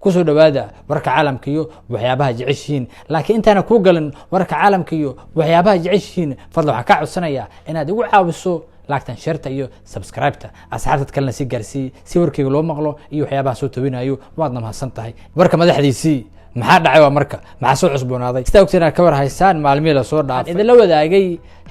kusoo dhawaada warka caalamka iyo waxyaabaha jeceshiin laakiin intaana ku galan warka caalamka iyo waxyaabaha jeceshiin fadlan waxaan ka codsanayaa inaad igu caawiso laagtan sharta iyo subscribe-ta asxaabta kalena si gaarsii si warkayga loo maqlo iyo waxyaabaha soo tawinayo waadna mahadsan tahay warka madaxdiisii maxaa dhacay waa marka maxaa soo cusboonaaday sida ogtiin ka war haysaan maalmihii la soo dhaafay idin la wadaagay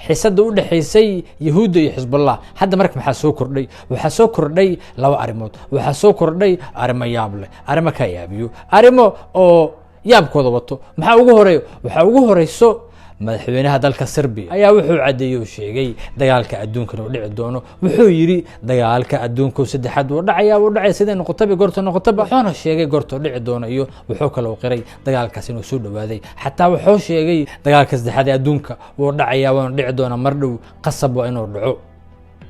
xisada u dhaxaysay yahuudda iyo xisbullah hadda marka maxaa soo kordhay waxaa soo kordhay laba arimood waxaa soo kordhay arimo yaab leh arimo ka yaabiyo arimo oo yaabkooda wato maxaa ugu horeyso madaxweynaha dalka Serbia ayaa wuxuu cadeeyay sheegay dagaalka adduunka oo dhici doono wuxuu yiri dagaalka adduunka saddexaad oo dhacay sida noqotaba wuxuuna sheegay goorto dhici doono iyo wuxuu kale qiray dagaalkaas inuu soo dhawaaday xataa wuxuu sheegay dagaalka saddexaad ee adduunka oo dhacaya oo dhici doono mar dhow qasab waa inuu dhaco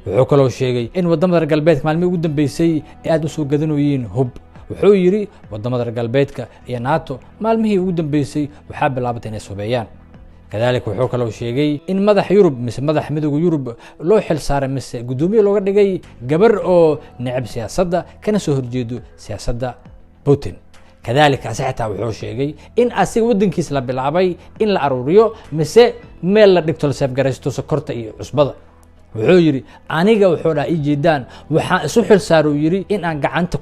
wuxuu kale sheegay in wadamada galbeedka maalmihii ugu dambeysay ay aad u soo gadanayeen hub wuxuu yiri wadamada galbeedka iyo NATO maalmihii ugu dambeysay waxa bilaabatay inay suubeeyaan كذلك wuxuu kale sheegay in madax Yurub midowga Yurub loo xil saaray gudoomiye looga dhigay gabar oo necab siyaasadda kana soo horjeedo siyaasadda Putin كذلك asxaabta wuxuu sheegay in asiga wadankiisa la bilaabay in la aruuriyo meel la dhigto safgaraysto sokorta iyo cusbada wuxuu yiri aniga wuxuu dhaa jeedaan waxaan isu xil saaro yiri in aan gacanta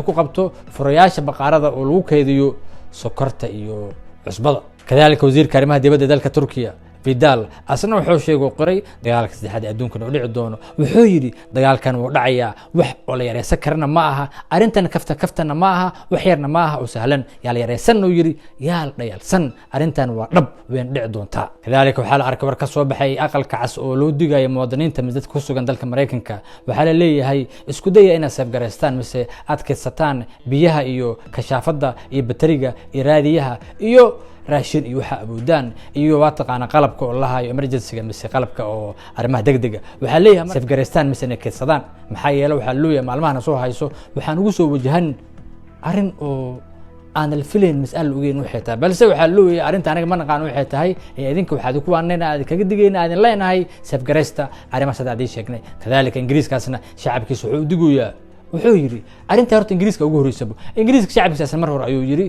ku qabto furayaasha baqaarada oo lagu kaydiyo sokorta iyo cusbada كذلك وزير كريمها دبادة دالك تركيا فيدال أصلا وحو شيء قري دجالك سدحاد أدونك ودع دونه وحيري دجال كان ودعيا ولا يري سكرنا معها أرنتنا كفتنا معها وحيرنا معها وسهلا يا يري سن ويري يا ديال سن أرنتنا ورب وين دع دونتا كذلك وحال أركب ركسوا بحي أقل كعس ولود جاي مواطنين تمزت كوسو عند الأمريكان وحال لي هي اسكودية أنا سافغانستان مثل أتكستان بيها إيو كشافضة بطريقة إراديها إيو raashin iyo waxa abuudaan iyo waataqana qalabka oo lahayo emergency-ga mise qalabka oo arimaha degdega waxa leeyahay Afghanistan mise keedsadaan maxaa yeelay waxa loo maalmahan soo hayso waxaan ugu soo wajahan arin oo aan la filayn mas'al ugeyn waxay tahay balse waxa loo arinta aniga ma naqaan waxay tahay idinka waxaad ku waanayna aad kaga digayna aad leenahay Afghanistan arimaha sadaadii sheegnay kadalika ingiriiskaasna shacabkiisu wuxuu digoyaa wuxuu yiri arinta horta ingiriiska ugu horeysay ingiriiska shacabkiisa mar hore ayuu yiri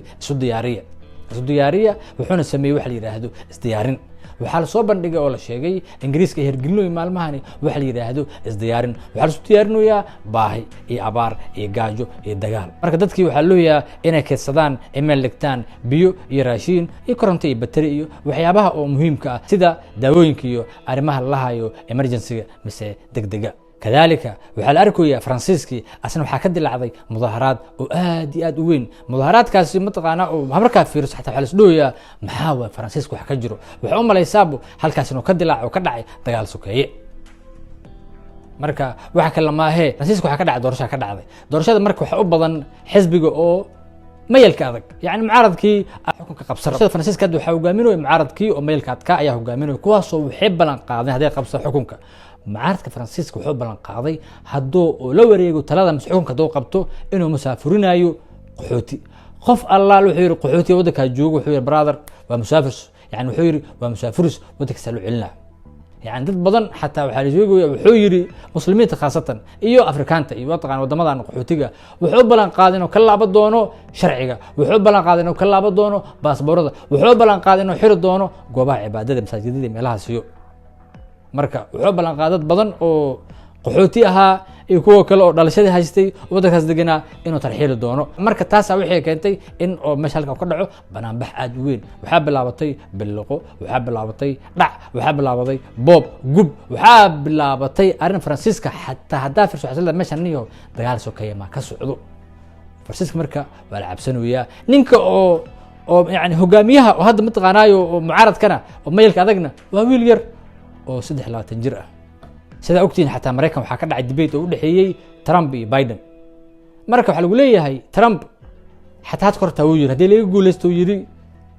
isu diyaariya wuxuuna sameeyay wax la yiraahdo isdiyaarin waxa la soo bandhigay oo la sheegay ingiriiska hergelino maalmahani wax la yiraahdo isdiyaarin waxa la soo diyaarinayaa baahi iyo abaar iyo gaajo iyo dagaal marka dadkii waxa loo yahay inay keedsadaan email ligtaan biyo iyo raashin iyo koronto iyo batari iyo waxyaabaha oo muhiimka ah sida daawooyinka iyo arimaha la hayo emergency-ga mise degdega كذلك وحال أركويا فرانسيسكي أصلا وحا كدلعدي مظاهرات وآدي وين مظاهرات كاسي متقانا وهمركا فيروس حتى حال سدويا محاوى فرانسيسكو وحا كجرو وحوم لا يسابو هل كاسي نو كدلع وكدعي دغال سوكايه marka waxa kala ma ahe فرانسيسكو waxa ka dhacay doorashada marka waxa u badan xisbiga oo maylka adag yani mucaaradkii xukunka qabsada فرانسيسكو waxa hogaaminayo mucaaradkii oo maylka adka ayaa hogaaminayo kuwaas oo waxay balan qaaday haday qabsado xukunka معارض فرانسيسكو wuxuu balan qaaday hadoo la wareego talada mas'uulka doo qabto inuu musaafirinayo qaxooti qof Allah wuxuu yiri qaxooti wadanka joogo wuxuu yiri brother waa musaafir yani wuxuu yiri waa musaafiris wadanka soo cilna يعني dad badan xataa waxa la joogayaa wuxuu yiri muslimiinta khaasatan iyo afrikaanta iyo wadamadan qaxootiga wuxuu balan qaaday inuu ka laabo doono sharciga wuxuu balan qaaday inuu ka laabo doono baasaboorada wuxuu balan qaaday inuu xiri doono goobaha cibaadada masaajidada meelaha siyo marka wuxuu balan qaadad badan oo qaxooti ahaa iyo kuwa kale oo dhalashadii haystay wadankaas deganaa inuu tarxiil doono marka taas waxay keentay in oo meeshalka ka dhaco banaanbax aad weyn waxa bilaabatay bilqo waxa bilaabatay dhac waxa bilaabatay bob gub waxa bilaabatay arin Francisca hatta hadaa firshaxada meeshan niyo dagaal soo kayma ka socdo Francisca marka wala cabsanayaa ninka oo yani hogaamiyaha oo hadda mataqaanayo mucaaradkana oo maylka adagna waa wiil yar oo 23 jir ah sida ogtiin xataa Mareykan waxa ka dhacay debate oo u dhaxeeyay Trump iyo Biden marka waxa lagu leeyahay Trump xataa korta uu yiri hadii laga guuleysto yiri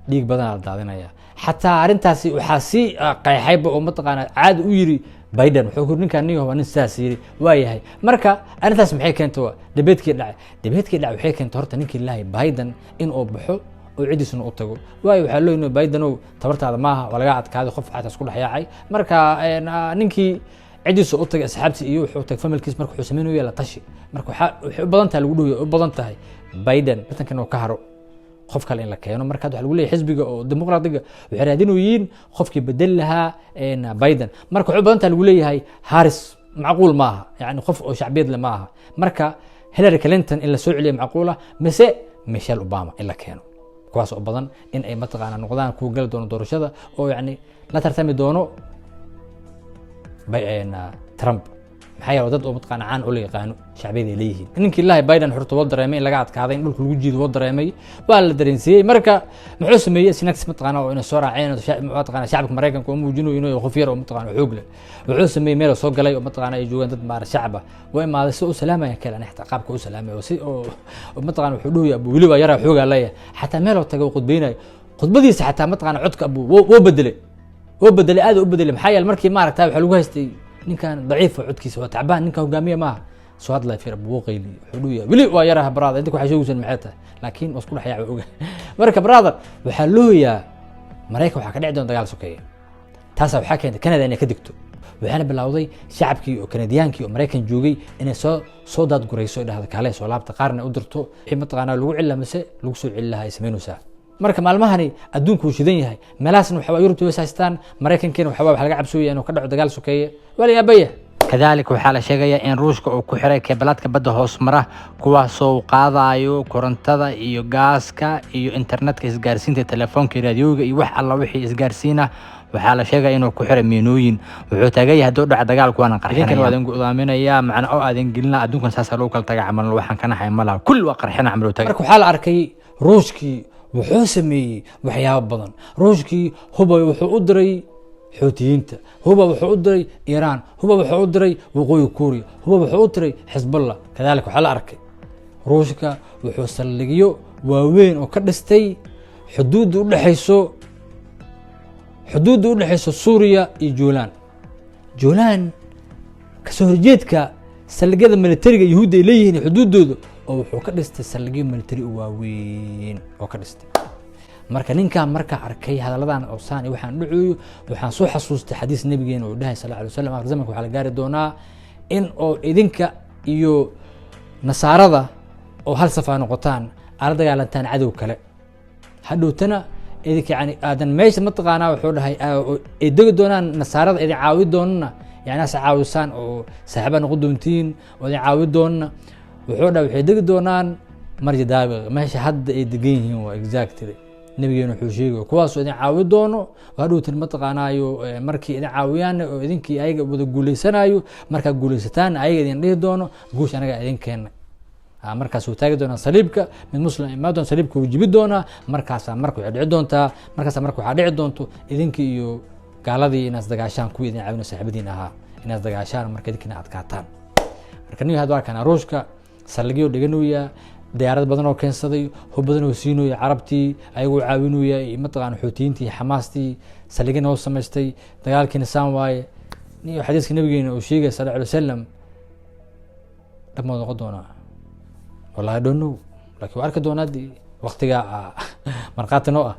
dhiig badan la daadinaya xataa arintaasi waxa si qayxayba oo mataqaana caad u yiri Biden wuxuu ninkan niyo waa nin saas yiri waayahay marka arintaas maxay keentay debate-kii dhacay waxay keentay horta ninkii Ilaahay Biden in uu baxo oo ciidisna u tago waxa loo inuu Biden oo tabartaada maaha walaga adkaado qof xataa isku dhaxyaacay marka ninkii cidiisu u tagay asxaabtii iyo wuxuu tagay familkiis markuu xusameynaya la tashi marka waxa u badan tahay lagu dhawiyo u badan tahay Biden tan oo ka haro qof kale in la keeno marka waxa lagu leeyahay xisbiga oo dimuqraadiga waxay raadinayeen qofkii bedel lahaa Biden marka waxa u badan tahay lagu leeyahay Harris macquul maaha yani qof oo shacbiyad la maaha marka Hillary Clinton in la soo celiyo macquula mise Michelle Obama in la keeno kuwaas oo badan in ay mataqaana noqdaan ku gal doono doorashada oo yani la tartami doono Trump maxay dad oo mataqaana caan u leeyahay shacbiyada leeyihiin ninkii Ilaahay Biden xurto wada dareemay in laga adkaaday in dhulka lagu jiido wada dareemay waa la dareensiiyay marka muxuu sameeyay sinax mataqaana oo inay soo raaceen mataqaana shacabka Mareykanka oo muujinayo inuu qof yar oo mataqaana xoog leh wuxuu sameeyay meel soo galay oo mataqaana ay joogan dad maar shacab way imaaday si uu salaamay kale anaxta qaabka uu salaamay oo si oo mataqaana wuxuu dhooyay abu waliba yara xooga leeyahay xataa meel oo tagay qudbeynay qudbadiisa xataa mataqaana codka abu woo bedelay aad u bedelay maxay yaal markii maaragtay waxa lagu haystay ninkan ضعيف codkiisa waa tacbaan ninka hogaamiye ma soo hadlay fiir abu qayli xuduuya wali waa yaraha brother inta waxa sheegaysan maxay tahay laakiin wasku dhaxyaa oga marka brother waxa looyaa Mareykanka waxa ka dhici doona dagaal sokeeye taas waxa keentay Canada inay ka digto waxaana bilowday shacabkii oo Canadiyaanki oo Mareykan joogay inay soo dad gurayso dhahda kale soo laabta qaarna u dirto wixii mataqaana lagu cilaamase lagu soo cilahay sameynaysa marka maalmahani adduunku shidan yahay meelaasna waxa Yurubta wasaastaan Mareykanka waxa laga cabsooyay inuu ka dhaco dagaal sokeeye wali abaya kadalik waxa la sheegaya in Ruushka uu ku xiray keebalaadka badda hoos mara kuwaas oo qaadayo korontada iyo gaaska iyo internetka isgaarsiinta telefoonka raadiyoga iyo wax alla wixii isgaarsiina waxa la sheegay inuu ku xiray miinooyin wuxuu tagay hadoo dhac dagaalku waan qarxinay wadan go'aaminaya macna oo aadan gelina adduunkan saas loo kala tagay camal waxaan kana hay malaha kul waa qarxina camro tagay marka waxa la arkay Ruushkii wuxuu sameeyay waxyaabo badan Ruushkii hubo wuxuu u diray xuutiyiinta hubo wuxuu u diray Iran hubo wuxuu u diray waqooyi Korea hubo wuxuu u diray Hezbollah kadalik waxa la arkay Ruushka wuxuu saldhigyo waaweyn oo ka dhistay xuduud u dhaxayso Suuriya iyo Joolaan ka soo horjeedka saldhigyada militariga Yahuudda ay leeyihiin xuduudooda oo wuxuu ka dhistay saldhigyo militari waaweyn oo ka dhistay marka ninka marka arkay hadaladan oo saan waxaan dhaceeyo waxaan soo xasuustay xadiis nabigeena oo dhahay sallallahu alayhi wasallam zamanka waxa la gaari doonaa in oo idinka iyo nasaarada oo hal safaa noqotaan ala dagaalantaan cadow kale hadhootana idinka yani aadan meesha mataqaana wuxuu dhahay ay degi doonaan nasaarada idin caawi doonana yani as caawisaan oo saaxiibo noqon doontiin oo idin caawi doonana wuxuu dhahay waxay degi doonaan marjadaaba meesha hadda ay degan yihiin waa exactly nabigeena wuxuu sheegay kuwaas idin caawi doono hadhowtan mataqaanaayo markii idin caawiyaan oo idinkii ayaga wada guuleysanayo marka guuleysataan ayaga idin dhihi doono guush anaga idin keenay markaas uu taagi doona saliibka mid muslim imaadon saliibka uu jibi doona markaas markuu dhici doonta markaas markuu waxa dhici doonto idinkii iyo gaaladii inaas dagaashaan kuwii idin caawina saaxiibadiin ahaa inaas dagaashaan marka idinkina adkaataan marka niyo hadda kana Ruushka saldhigyo dhiganooya diyaarad badan oo keensaday hub badan oo siinooya carabtii ayagu caawinooya mataqaan xuutiyiintii xamaastii saldhigina oo sameystay dagaalkiina saan waaye niyo xadiiska nabigeena oo sheegay sallallahu alayhi wasallam dhammaan noqon doona والله I don't know لكن وارك دونادي وقتها مرقاتنا